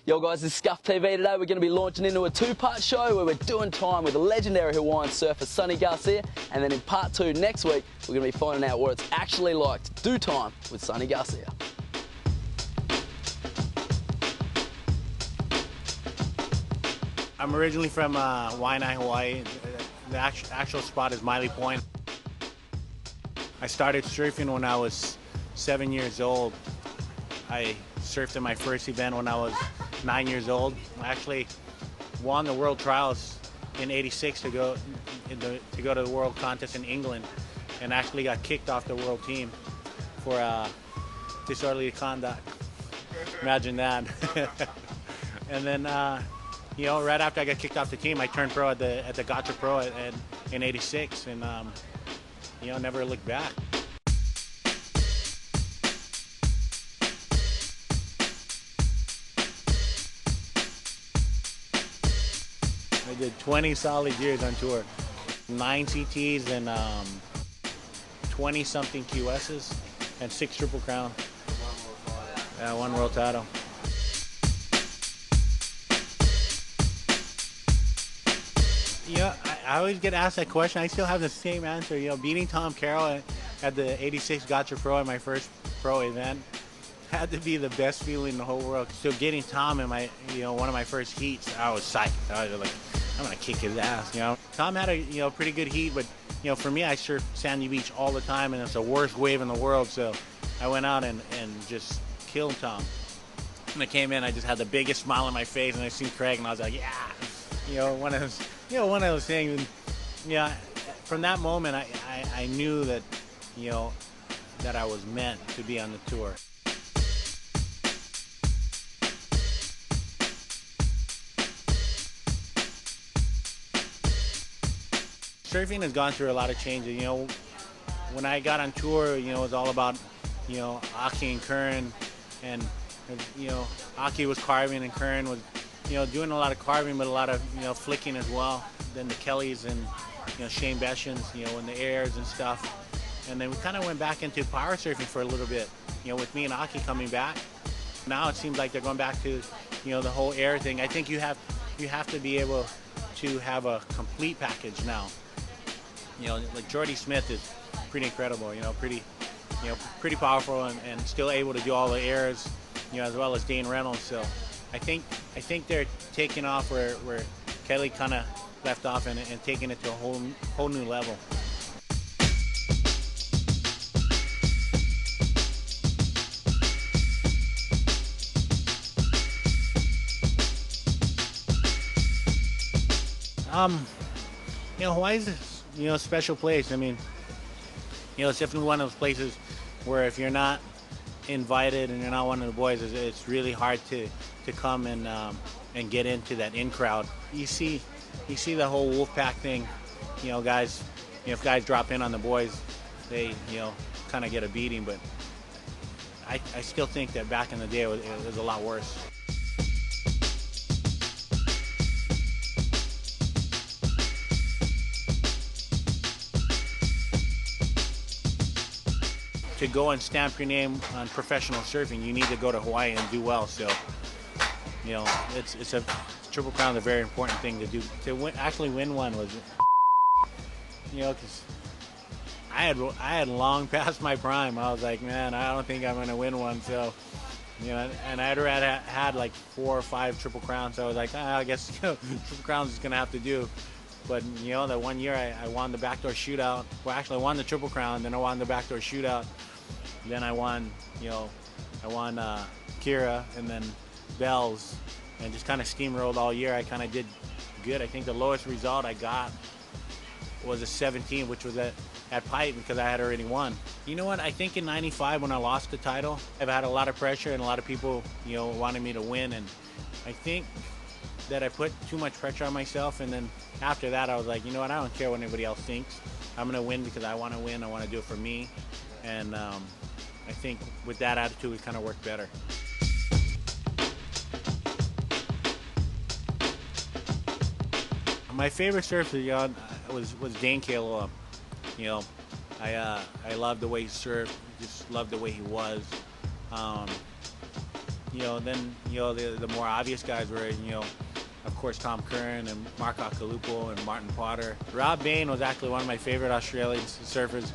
Yo guys, this is Skuff TV. Today we're going to be launching into a two-part show where we're doing time with a legendary Hawaiian surfer, Sunny Garcia, and then in part 2 next week, we're going to be finding out what it's actually like to do time with Sunny Garcia. I'm originally from Waianae, Hawaii. The actual spot is Miley Point. I started surfing when I was 7 years old. I surfed in my first event when I was 9 years old. I actually won the world trials in '86 to go to the world contest in England, and actually got kicked off the world team for disorderly conduct. Imagine that. And then, right after I got kicked off the team, I turned pro at the Gotcha Pro in '86, and never looked back. I did 20 solid years on tour, 9 CTs and 20-something QSs and 6 Triple Crown. Yeah, 1 world title. I always get asked that question. I still have the same answer. Beating Tom Carroll at the '86 Gotcha Pro at my first pro event had to be the best feeling in the whole world. So getting Tom in my, one of my first heats, I was psyched. I was like, I'm gonna kick his ass. Tom had a pretty good heat, but for me, I surf Sandy Beach all the time, and it's the worst wave in the world. So I went out and just killed Tom. When I came in, I just had the biggest smile on my face, and I seen Craig, and I was like, yeah, one of those things. And, from that moment, I knew that, that I was meant to be on the tour. Surfing has gone through a lot of changes. When I got on tour, it was all about, Aki and Curran, and, Aki was carving and Curran was, doing a lot of carving, but a lot of, flicking as well. Then the Kellys and, Shane Beshans, in the airs and stuff. And then we kind of went back into power surfing for a little bit, with me and Aki coming back. Now it seems like they're going back to, the whole air thing. I think you have to be able to have a complete package now. Like Jordy Smith is pretty incredible, pretty powerful and still able to do all the airs, as well as Dane Reynolds. So I think they're taking off where Kelly kind of left off and taking it to a whole new level. Hawaii's a special place. I mean, it's definitely one of those places where if you're not invited and you're not one of the boys, it's really hard to come and get into that in crowd. You see the whole Wolfpack thing. Guys, if guys drop in on the boys, they kind of get a beating. But I still think that back in the day it was a lot worse. To go and stamp your name on professional surfing, you need to go to Hawaii and do well. So, it's a Triple Crown is a very important thing to do. To actually win one was, because I had long passed my prime. I was like, man, I don't think I'm going to win one. So, and I'd already had like 4 or 5 Triple Crowns. So I was like, I guess Triple Crowns is going to have to do. But, that one year I won the backdoor shootout. Well, actually, I won the Triple Crown, then I won the backdoor shootout. Then I won, Kira and then Bells, and just kind of steamrolled all year. I kind of did good. I think the lowest result I got was a 17, which was at Pipe because I had already won. You know what? I think in '95 when I lost the title, I've had a lot of pressure and a lot of people, wanted me to win. And I think that I put too much pressure on myself, and then after that I was like, I don't care what anybody else thinks. I'm gonna win because I want to win. I want to do it for me, and I think with that attitude it kind of worked better. My favorite surfer was Dane Kealoha. I loved the way he surfed, just loved the way he was. then the more obvious guys were, of course, Tom Curran and Mark Akalupo and Martin Potter. Rob Bain was actually one of my favorite Australian surfers,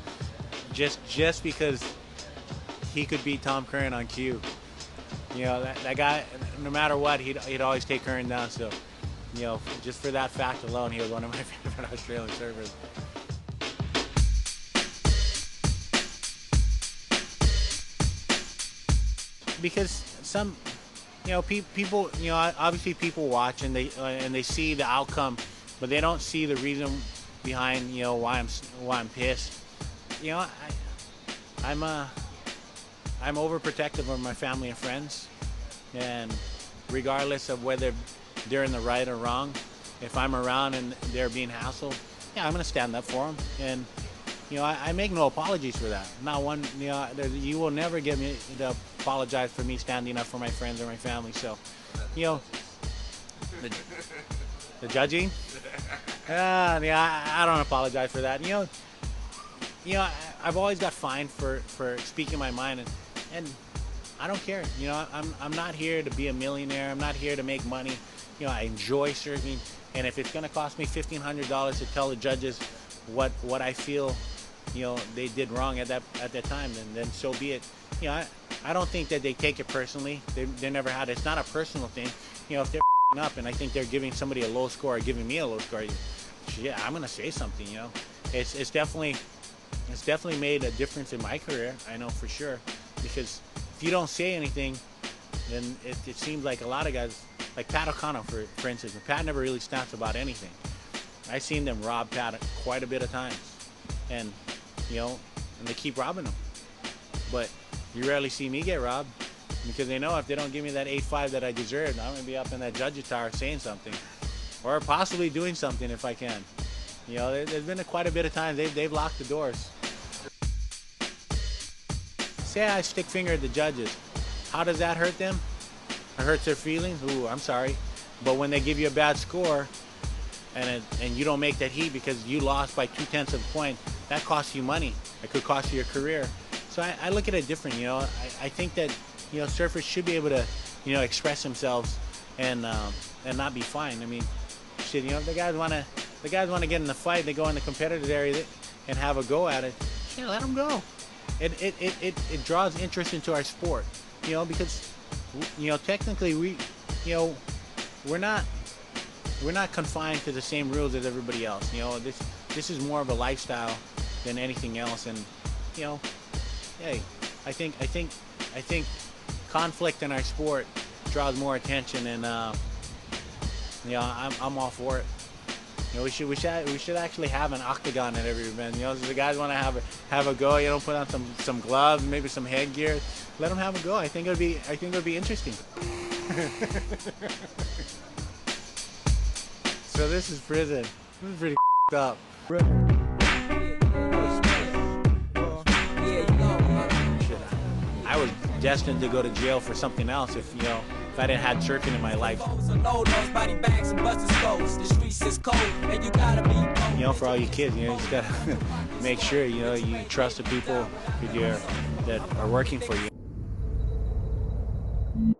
just because he could beat Tom Curran on cue. That guy, no matter what, he'd always take Curran down. So, just for that fact alone, he was one of my favorite Australian surfers. Because some, people, obviously people watch and they see the outcome, but they don't see the reason behind, why I'm pissed. I'm overprotective of my family and friends, and regardless of whether they're in the right or wrong, if I'm around and they're being hassled, yeah, I'm gonna stand up for them. And I make no apologies for that. Not one. You will never get me to apologize for me standing up for my friends or my family. So, the judging. I don't apologize for that. I've always got fined for speaking my mind, and I don't care. I'm not here to be a millionaire. I'm not here to make money. I enjoy surfing, and if it's gonna cost me $1,500 to tell the judges what I feel, they did wrong at that time, then so be it. I don't think that they take it personally. They never had it. It's not a personal thing. If they're up and I think they're giving somebody a low score or giving me a low score, yeah, I'm gonna say something. It's definitely made a difference in my career. I know for sure, because if you don't say anything, then it seems like a lot of guys, like Pat O'Connor, for instance. Pat never really snaps about anything. I've seen them rob Pat quite a bit of times, and and they keep robbing them. But you rarely see me get robbed, because they know if they don't give me that 8.5 that I deserve, I'm gonna be up in that judge's tower saying something, or possibly doing something if I can. There's been quite a bit of times they've locked the doors. Say I stick finger at the judges, how does that hurt them? It hurts their feelings. Ooh, I'm sorry. But when they give you a bad score, and you don't make that heat because you lost by 0.2 of a point, that costs you money. It could cost you your career. So I look at it different. I think that surfers should be able to express themselves and not be fined. I mean, shit. If the guys want to get in the fight, they go in the competitive area and have a go at it. Yeah, let them go. It draws interest into our sport. Because technically we're not confined to the same rules as everybody else. This is more of a lifestyle than anything else, and hey, I think conflict in our sport draws more attention, and I'm all for it. We should actually have an octagon at every event. If the guys want to have a go, put on some gloves, maybe some headgear, let them have a go. I think it'll be interesting. So this is prison. This is pretty up. I was destined to go to jail for something else if I didn't have surfing in my life. For all you kids, you just gotta make sure you trust the people that are working for you.